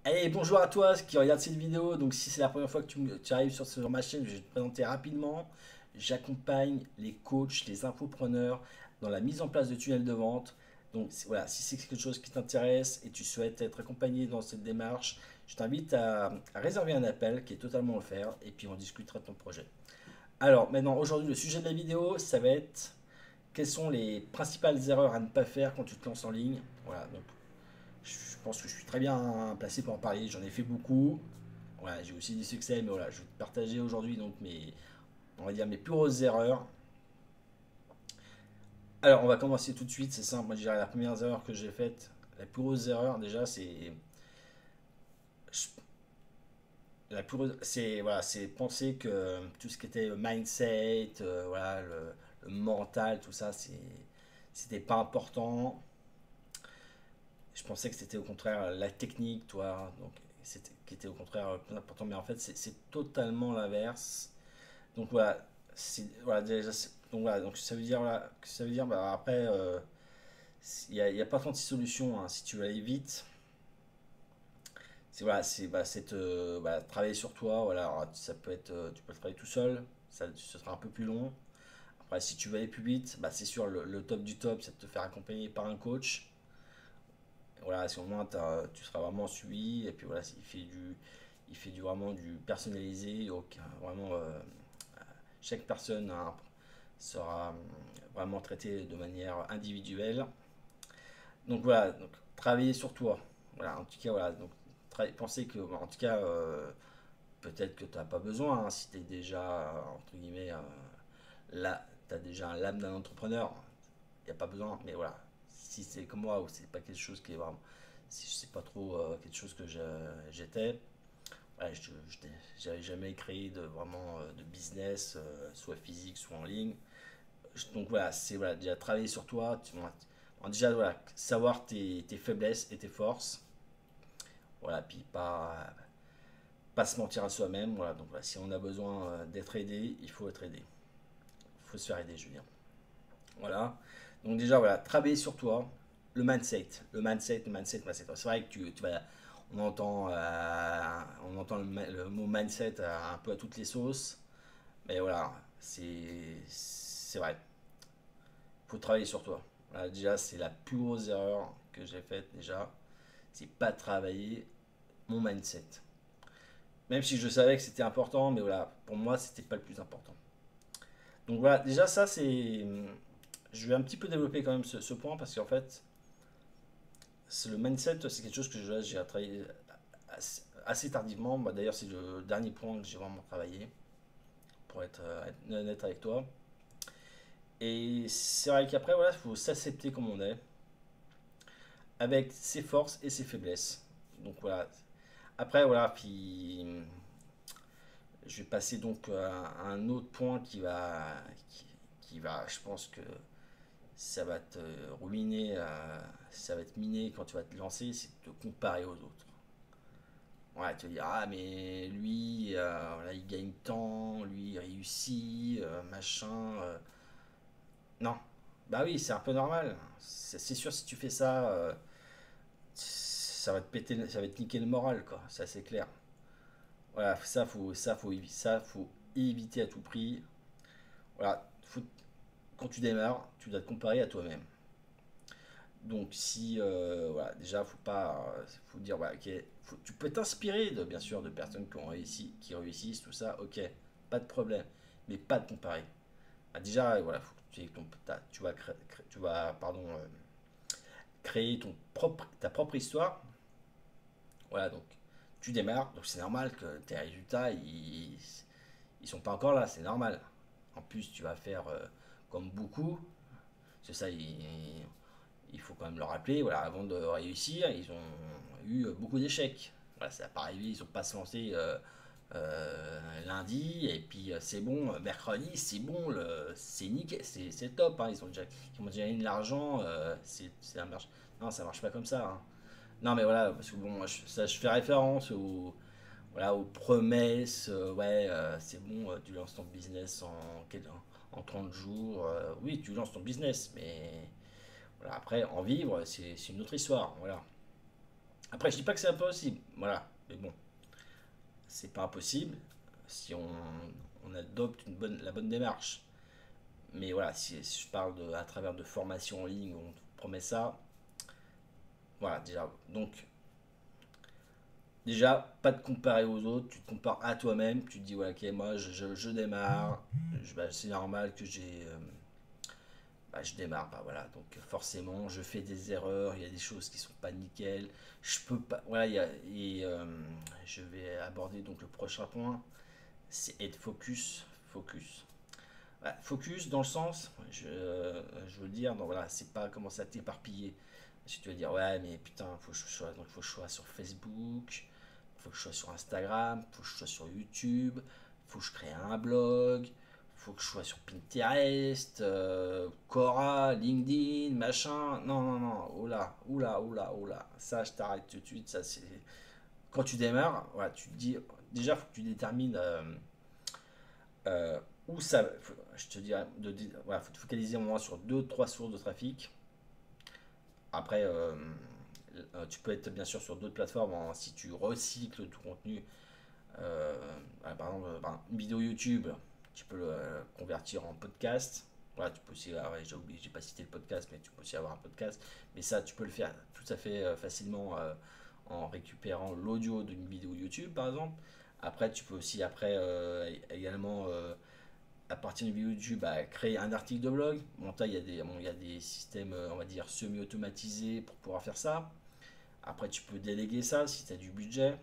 Allez, bonjour à toi qui regarde cette vidéo. Donc, si c'est la première fois que tu arrives sur ma chaîne, je vais te présenter rapidement. J'accompagne les coachs, les infopreneurs dans la mise en place de tunnels de vente. Donc, voilà, si c'est quelque chose qui t'intéresse et tu souhaites être accompagné dans cette démarche, je t'invite à réserver un appel qui est totalement offert et puis on discutera de ton projet. Alors, maintenant, aujourd'hui, le sujet de la vidéo, ça va être quelles sont les principales erreurs à ne pas faire quand tu te lances en ligne. Voilà, donc je pense que je suis très bien placé pour en parler. J'en ai fait beaucoup. Voilà, j'ai aussi des succès, mais voilà, je vais te partager aujourd'hui donc on va dire mes plus grosses erreurs. Alors, on va commencer tout de suite. C'est simple. Moi, je dirais la première erreur que j'ai faite, la plus grosse erreur déjà, la plus c'est voilà, c'est penser que tout ce qui était mindset, voilà, le mental, tout ça, c'était pas important. Je pensais que c'était au contraire la technique, toi, donc c'était qui était au contraire plus important, mais en fait c'est totalement l'inverse. Donc voilà, voilà déjà, donc voilà, donc ça veut dire voilà, ça veut dire bah, après il y a pas 36 solutions hein, si tu veux aller vite. C'est voilà, c'est travailler sur toi. Voilà, alors, ça peut être tu peux le travailler tout seul, ça ce sera un peu plus long. Après si tu veux aller plus vite, bah, c'est sûr le top du top, c'est de te faire accompagner par un coach. Voilà, si au moins tu seras vraiment suivi, et puis voilà, il fait vraiment du personnalisé, donc vraiment chaque personne hein, sera vraiment traitée de manière individuelle. Donc voilà, donc, travailler sur toi. Voilà, en tout cas, voilà, donc pensez que, en tout cas, peut-être que tu n'as pas besoin, hein, si tu es déjà, entre guillemets, là, tu as déjà l'âme d'un entrepreneur, il n'y a pas besoin, mais voilà, si c'est comme moi ou c'est pas quelque chose qui est vraiment, si c'est pas trop quelque chose que j'étais, ouais, j'avais jamais créé de vraiment de business, soit physique, soit en ligne. Donc voilà, c'est voilà, déjà travailler sur toi, déjà voilà, savoir tes faiblesses et tes forces, voilà, puis pas se mentir à soi-même, voilà, donc voilà, si on a besoin d'être aidé, il faut être aidé, il faut se faire aider, je veux dire. Voilà. Donc déjà, voilà, travailler sur toi, le mindset. C'est vrai que tu vas, on entend le mot mindset un peu à toutes les sauces, mais voilà, c'est vrai. Il faut travailler sur toi. Voilà, déjà, c'est la plus grosse erreur que j'ai faite déjà, c'est pas travailler mon mindset. Même si je savais que c'était important, mais voilà, pour moi, c'était pas le plus important. Donc voilà, déjà ça c'est, je vais un petit peu développer quand même ce point parce qu'en fait, c'est le mindset, c'est quelque chose que j'ai travaillé assez tardivement. Bah, d'ailleurs, c'est le dernier point que j'ai vraiment travaillé, pour être honnête avec toi. Et c'est vrai qu'après, voilà, il faut s'accepter comme on est, avec ses forces et ses faiblesses. Donc voilà. Après, voilà, puis je vais passer donc à un autre point qui va, je pense que ça va te ruiner, ça va te miner quand tu vas te lancer, c'est de te comparer aux autres. Ouais, tu vas dire, ah, mais lui, voilà, il gagne tant, lui, il réussit, machin. Non. Bah oui, c'est un peu normal. C'est sûr, si tu fais ça, ça va te péter, ça va te niquer le moral, quoi. Ça, c'est clair. Voilà, ça, faut éviter à tout prix. Voilà, quand tu démarres, tu dois te comparer à toi-même. Donc si voilà, déjà faut dire voilà, ok, tu peux t'inspirer de bien sûr de personnes qui ont réussi, qui réussissent tout ça, ok, pas de problème, mais pas de comparer. Ah, déjà voilà, faut que tu vas pardon créer ta propre histoire. Voilà donc tu démarres, donc c'est normal que tes résultats ils sont pas encore là, c'est normal. En plus tu vas faire comme beaucoup, c'est ça il faut quand même le rappeler, voilà, avant de réussir, ils ont eu beaucoup d'échecs. Voilà, ça n'a pas arrivé, ils ne sont pas se lancer lundi, et puis c'est bon, mercredi, c'est bon, c'est nickel, c'est top, hein, ils ont déjà gagné de l'argent, ça marche. Non, ça marche pas comme ça. Hein. Non, mais voilà, parce que bon, moi, je fais référence voilà, aux promesses, ouais, c'est bon, tu lances ton business en 30 jours, oui, tu lances ton business, mais voilà, après, en vivre, c'est une autre histoire. Voilà. Après, Après, je dis pas que c'est impossible, voilà, mais bon, c'est pas impossible si on adopte la bonne démarche. Mais voilà, si je parle à travers de formations en ligne où on te promet ça, voilà, déjà. Donc, déjà, pas de comparer aux autres, tu te compares à toi-même, tu te dis, voilà, ok, moi je démarre, bah, c'est normal que bah, je démarre, bah, voilà, donc forcément je fais des erreurs, il y a des choses qui sont pas nickel, je peux pas, voilà, je vais aborder donc le prochain point, c'est être focus. Voilà, focus dans le sens, je veux dire, donc voilà, c'est pas commencer à t'éparpiller. Si tu vas dire, ouais, mais putain, faut que je sois, donc, faut que je sois sur Facebook, faut que je sois sur Instagram, faut que je sois sur YouTube, faut que je crée un blog, faut que je sois sur Pinterest, Quora, LinkedIn, machin. Non, non, non, oula, oula, oula, oula. Ça, je t'arrête tout de suite. Ça, c'est quand tu démarres, voilà, tu te dis, déjà, faut que tu détermines où ça. Je te dirais, voilà, faut te focaliser au moins sur deux, trois sources de trafic. Après, tu peux être bien sûr sur d'autres plateformes si tu recycles tout contenu. Par exemple, une vidéo YouTube, tu peux le convertir en podcast. Voilà, tu peux aussi, ouais, j'ai oublié, j'ai pas cité le podcast, mais tu peux aussi avoir un podcast. Mais ça, tu peux le faire tout à fait facilement en récupérant l'audio d'une vidéo YouTube, par exemple. Après, tu peux aussi également à partir d'une vidéo YouTube, bah, créer un article de blog. Bon, il y a des systèmes, on va dire, semi-automatisés pour pouvoir faire ça. Après, tu peux déléguer ça si tu as du budget.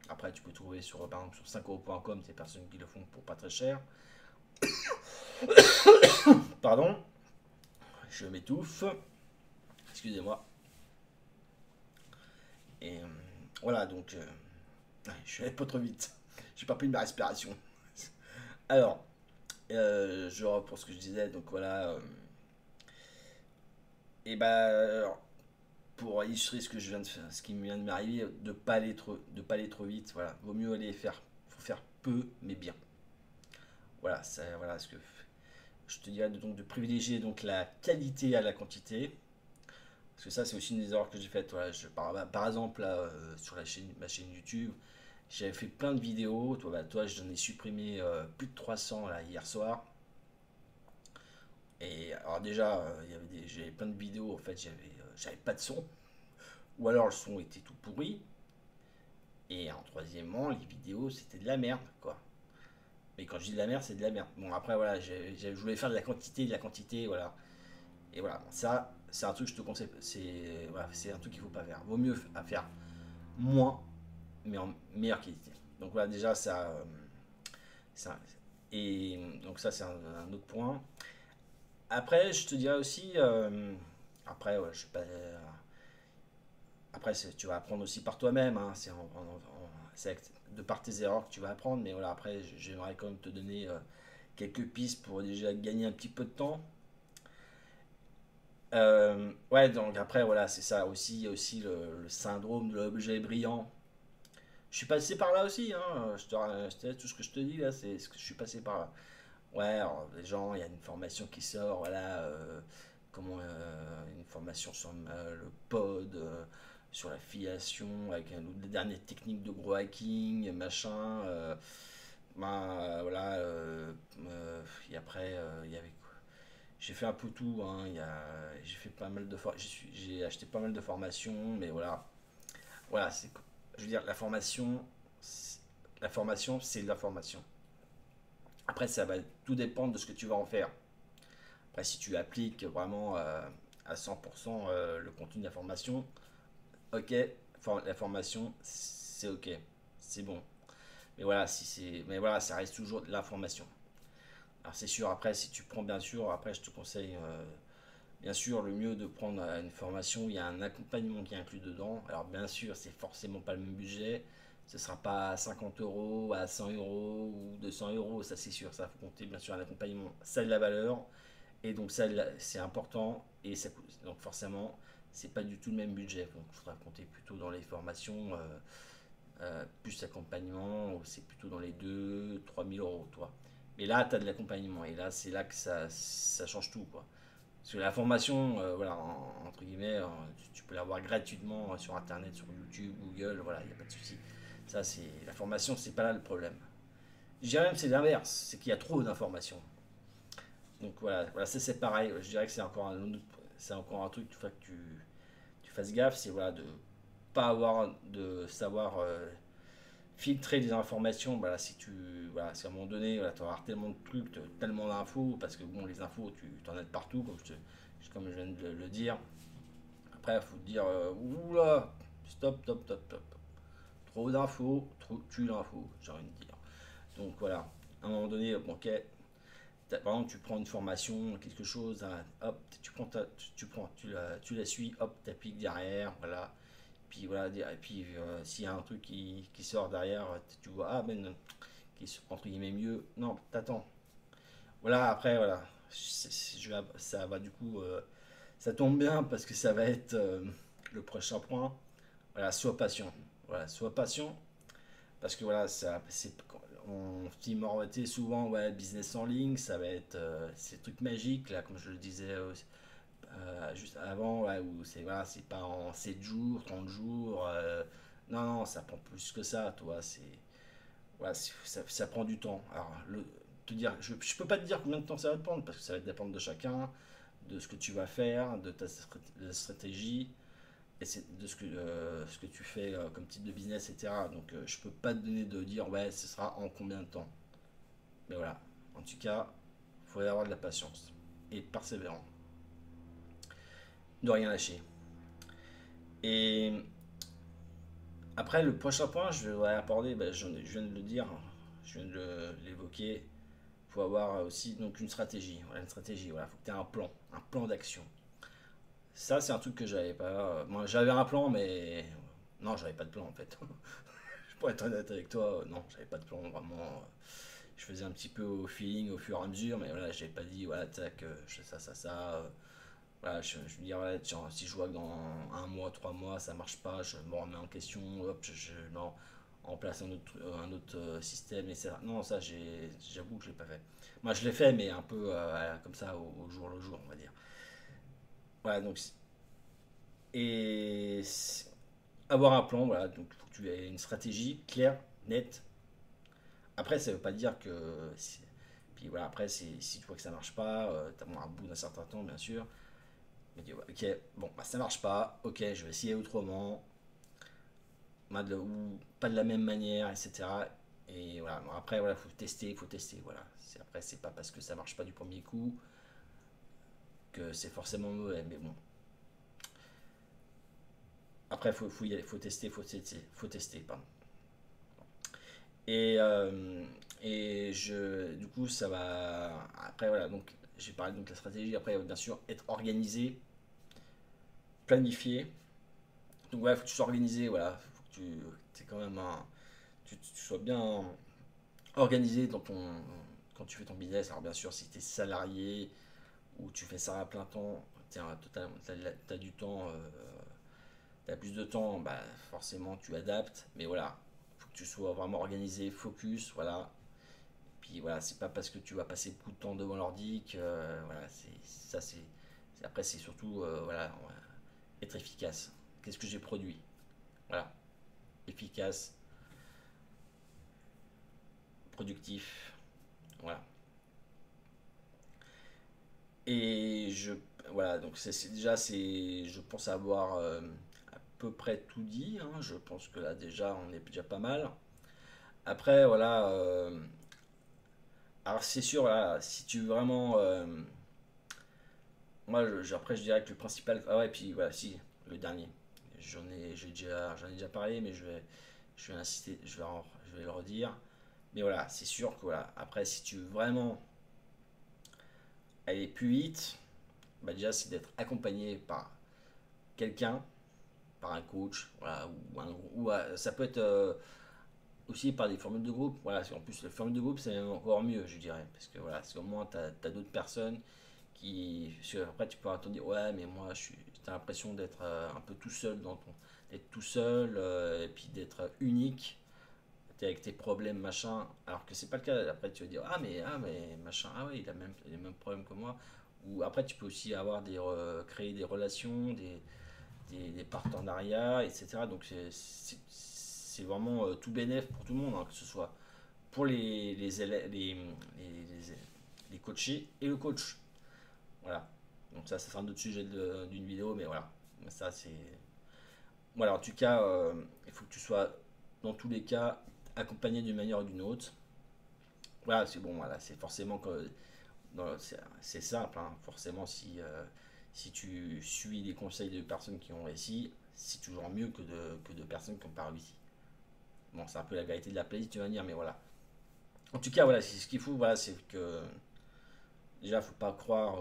Après, tu peux trouver par exemple, sur 5euros.com des personnes qui le font pour pas très cher. Pardon, je m'étouffe. Excusez-moi. Et voilà, donc, je suis allé pas trop vite. J'ai pas pris ma respiration. Alors, je reprends ce que je disais. Donc voilà. Et bah, pour illustrer ce que je viens de faire, ce qui vient de m'arriver, de pas aller trop vite. Voilà, vaut mieux faut faire peu mais bien. Voilà, voilà ce que je te dirais donc de privilégier donc la qualité à la quantité. Parce que ça, c'est aussi une des erreurs que j'ai faites. Voilà, par exemple, là, sur ma chaîne YouTube, j'avais fait plein de vidéos. Toi j'en ai supprimé plus de 300 là, hier soir. Et alors déjà, j'avais plein de vidéos, en fait, j'avais pas de son. Ou alors le son était tout pourri. Et en troisièmement, les vidéos, c'était de la merde, quoi. Mais quand je dis de la merde, c'est de la merde. Bon, après, voilà, je voulais faire de la quantité, voilà. Et voilà, ça, c'est un truc que je te conseille. C'est un truc qu'il faut pas faire. Vaut mieux faire moins, mais en meilleure qualité. Donc voilà, déjà, ça et donc ça, c'est un autre point. Après, je te dirais aussi, après, ouais, je sais pas, après, tu vas apprendre aussi par toi-même. Hein, c'est de par tes erreurs que tu vas apprendre. Mais voilà, après, j'aimerais quand même te donner quelques pistes pour déjà gagner un petit peu de temps. Ouais, donc après, voilà, c'est ça aussi. Il y a aussi le syndrome de l'objet brillant. Je suis passé par là aussi. Hein, tout ce que je te dis là, c'est ce que je suis passé par là. Ouais, alors, les gens, il y a une formation qui sort, voilà, une formation sur le pod, sur l'affiliation, avec les dernières techniques de gros hacking, machin. Voilà, et après, il y avait quoi. J'ai fait un peu tout, hein, j'ai fait pas mal de j'ai acheté pas mal de formations, mais voilà, voilà, je veux dire, la formation, c'est de la formation. Après, ça va tout dépendre de ce que tu vas en faire. Après, si tu appliques vraiment à 100% le contenu de la formation, ok, la formation, c'est ok, c'est bon. Mais voilà, ça reste toujours de l'information. Alors c'est sûr, après, si tu prends bien sûr, après, je te conseille bien sûr le mieux de prendre une formation où il y a un accompagnement qui est inclus dedans. Alors bien sûr, c'est forcément pas le même budget. Ce ne sera pas à 50 euros, à 100 euros ou 200 euros, ça c'est sûr. Ça faut compter bien sûr un accompagnement. Ça a de la valeur. Et donc ça, c'est important. Et ça coûte. Donc forcément, c'est pas du tout le même budget. Donc il faudra compter plutôt dans les formations, plus accompagnement, c'est plutôt dans les 2 3 000 euros, toi. Mais là, tu as de l'accompagnement. Et là, c'est là que ça change tout, quoi. Parce que la formation, voilà, entre guillemets, tu peux l'avoir gratuitement sur Internet, sur YouTube, Google, voilà, il n'y a pas de souci. Ça, c'est la formation, c'est pas là le problème. Je dirais même que c'est l'inverse, c'est qu'il y a trop d'informations. Donc voilà, ça c'est pareil. Je dirais que c'est encore un truc qu'il faut que tu fasses gaffe, c'est voilà de pas avoir de savoir filtrer les informations. Voilà, si à un moment donné, voilà, tu vas avoir tellement de trucs, tellement d'infos, parce que bon, les infos, tu en as de partout, comme je viens de le dire. Après, il faut te dire, oula, stop, stop, stop, stop. Trop d'infos, trop tue l'info, j'ai envie de dire. Donc voilà, à un moment donné, bon, ok, par exemple, tu prends une formation, quelque chose, hein, hop, tu la suis, hop, t'appliques derrière, voilà. Puis voilà, et puis s'il y a un truc qui sort derrière, tu vois, ah ben, qui est entre guillemets mieux, non, t'attends. Voilà, après, voilà, ça va du coup, ça tombe bien parce que ça va être le prochain point. Voilà, sois patient. Voilà, sois patient parce que voilà, on t'immortait souvent, ouais, business en ligne, ça va être ces trucs magiques, là, comme je le disais juste avant, ouais, où c'est pas en 7 jours, 30 jours, non, non, ça prend plus que ça, toi, voilà, ça prend du temps. Alors, je peux pas te dire combien de temps ça va te prendre, parce que ça va dépendre de chacun, de ce que tu vas faire, de ta stratégie, et de ce que tu fais comme type de business, etc. Donc je peux pas te donner de dire ouais ce sera en combien de temps. Mais voilà, en tout cas, il faut avoir de la patience et être persévérant, de rien lâcher. Et après le prochain point, je vais aborder, ben, je viens de le dire, je viens de l'évoquer, il faut avoir aussi donc une stratégie. Voilà, une stratégie, voilà, faut que tu aies un plan d'action. Ça c'est un truc que j'avais pas. Moi j'avais un plan mais non j'avais pas de plan en fait. Pour être honnête avec toi, non, j'avais pas de plan vraiment. Je faisais un petit peu au feeling au fur et à mesure, mais voilà, j'avais pas dit, voilà, tac, je fais ça. Voilà, je me dis, voilà, tiens, si je vois que dans un mois, 3 mois, ça marche pas, je me remets en question, hop, je mets en place un autre système, etc. Non, ça, j'avoue que je l'ai pas fait. Moi, je l'ai fait, mais un peu comme ça, au jour le jour, on va dire. Voilà, donc, et avoir un plan, voilà, donc il faut que tu aies une stratégie claire, nette. Après, ça veut pas dire que. Puis voilà, après, si tu vois que ça marche pas, bon, à bout d'un certain temps, bien sûr, mais dis, ouais, ok, bon, bah, ça marche pas, ok, je vais essayer autrement, ou pas de la même manière, etc. Et voilà, bon, après, voilà, faut tester, voilà. Après, c'est pas parce que ça marche pas du premier coup que c'est forcément mauvais, mais bon. Après, faut tester, pardon. Et, du coup, ça va. Après, voilà, donc j'ai parlé donc de la stratégie. Après, bien sûr, être organisé, planifié. Donc, ouais, faut que tu sois organisé, voilà. Faut que tu quand même tu sois bien organisé quand tu fais ton business. Alors, bien sûr, si tu es salarié ou tu fais ça à plein temps, tu as du temps, tu as plus de temps, bah, forcément, tu adaptes. Mais voilà, faut que tu sois vraiment organisé, focus, voilà. Puis voilà, c'est pas parce que tu vas passer beaucoup de temps devant l'ordi que voilà, après c'est surtout voilà, être efficace. Qu'est-ce que j'ai produit? Voilà, efficace, productif, voilà. Et voilà, donc déjà je pense avoir à peu près tout dit, hein. Je pense que là déjà on est déjà pas mal. Après voilà, alors c'est sûr là, si tu veux vraiment moi, après, je dirais que le principal. Ah ouais, puis voilà, si, le dernier. J'en ai déjà parlé, mais je vais insister, je vais le redire. Mais voilà, c'est sûr que voilà, après, si tu veux vraiment aller plus vite, bah déjà, c'est d'être accompagné par quelqu'un, par un coach, voilà, ça peut être aussi par des formules de groupe. Voilà, en plus, les formules de groupe, c'est encore mieux, je dirais. Parce que voilà, c'est au moins, tu as d'autres personnes après tu peux te dire ouais mais moi t'as l'impression d'être un peu tout seul d'être tout seul et puis d'être unique, t'es avec tes problèmes machin, alors que c'est pas le cas. Après tu vas dire ah mais machin, ah ouais il a même les mêmes problèmes que moi, ou après tu peux aussi avoir créer des relations, des partenariats, etc. Donc c'est vraiment tout bénéf pour tout le monde, hein, que ce soit pour les élèves, les coachés et le coach. Voilà. Donc ça sera un autre sujet d'une vidéo, mais voilà. Ça c'est. Voilà, en tout cas, il faut que tu sois dans tous les cas accompagné d'une manière ou d'une autre. Voilà, c'est bon, voilà, c'est forcément que c'est simple, hein. Forcément, si tu suis les conseils de personnes qui ont réussi, c'est toujours mieux que de personnes qui n'ont pas réussi. Bon, c'est un peu la vérité de la playlist, tu vas dire, mais voilà. En tout cas, voilà, c'est ce qu'il faut, voilà, c'est que déjà, faut pas croire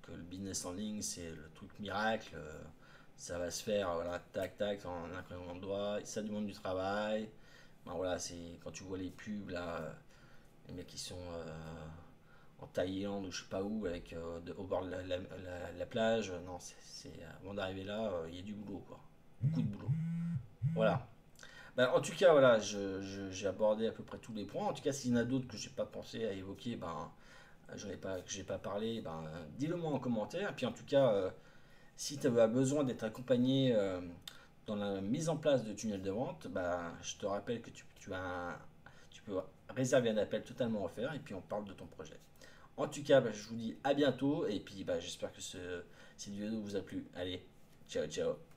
que le business en ligne, c'est le truc miracle. Ça va se faire, voilà, tac, tac, en un clignement de doigts. Ça demande du travail. Ben voilà, c'est quand tu vois les pubs, là, les mecs qui sont en Thaïlande ou je sais pas où, au bord de la plage. Non, avant d'arriver là, il y a du boulot, quoi. Beaucoup de boulot. Voilà. Ben, en tout cas, voilà, j'ai abordé à peu près tous les points. En tout cas, s'il y en a d'autres que j'ai pas pensé à évoquer, ben, que j'ai pas parlé, ben, dis-le moi en commentaire. Et puis en tout cas, si tu as besoin d'être accompagné dans la mise en place de tunnels de vente, ben, je te rappelle que tu peux réserver un appel totalement offert et puis on parle de ton projet. En tout cas, ben, je vous dis à bientôt et puis ben, j'espère que cette vidéo vous a plu. Allez, ciao ciao.